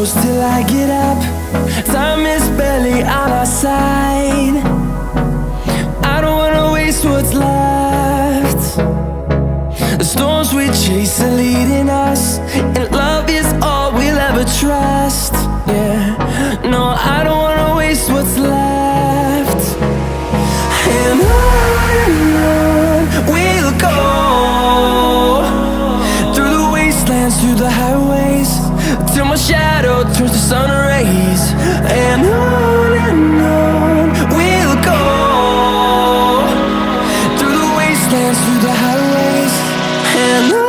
close till I get up. Time is barely on our side. I don't wanna waste what's left. The storms we chase are leading us, and love is all we'll ever trust. Yeah, no, I don't wanna waste what's left. And on we'll go, through the wastelands, through the highways, till my shadow turns to sun rays. And on we'll go, through the wastelands, through the highways, and on.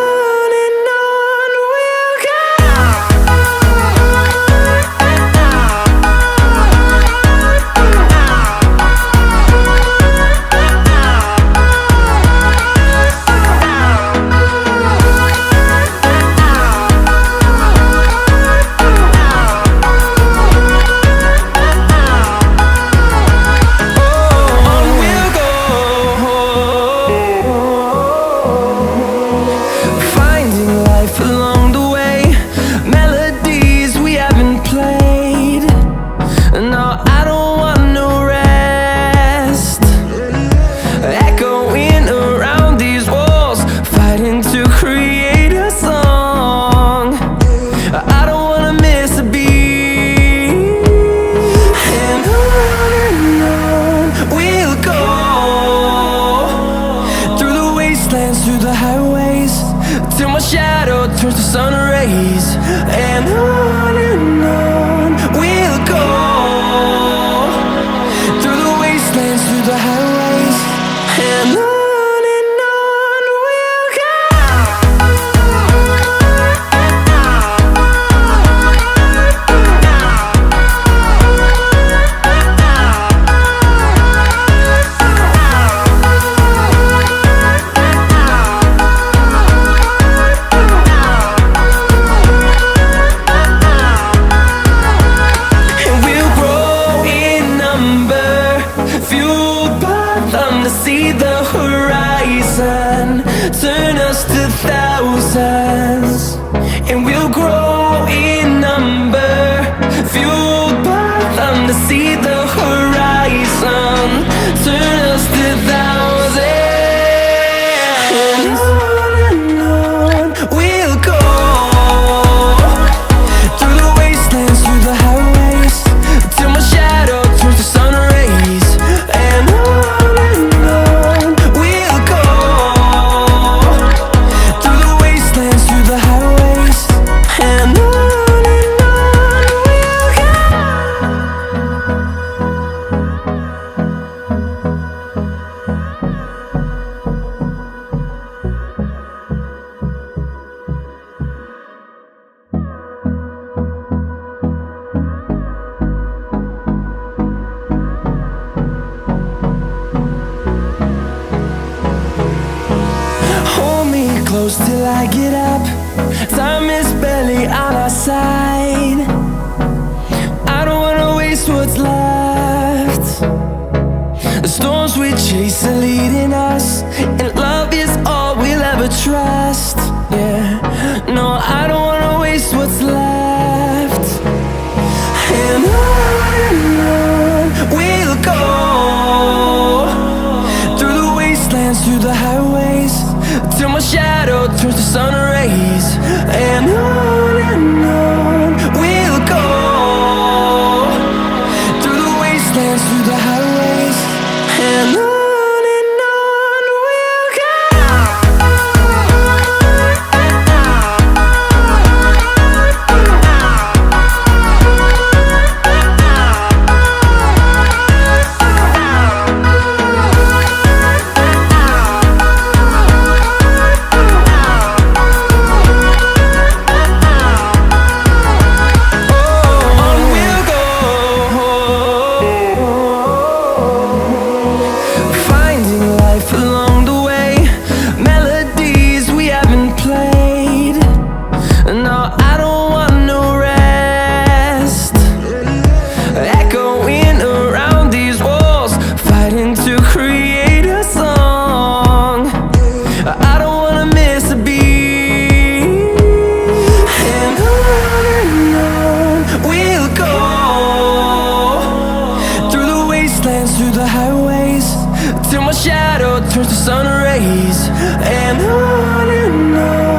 Through the highways, till my shadow turns to sun rays. And on we'll go, through the wastelands, through the highways, and on we'll go. See the horizon turn us to thousands, and we'll grow in number, fueled by them to see the horizon turn us to thousands. And on we'll go, through the wastelands, through the highways, till my shadow turns to sun rays. And close till I get up. Time is barely on our side. I don't wanna waste what's left. The storms we chase are leading us, and love is all we'll ever trust. Yeah, no, I don't wanna waste what's left. And on we'll go, through the wastelands, through the highways, till my shadow turns to sun rays. And on we'll go, through the wastelands, through the highways, and on we'll go. wastelands, through the highways, till my shadow turns to sun rays. And on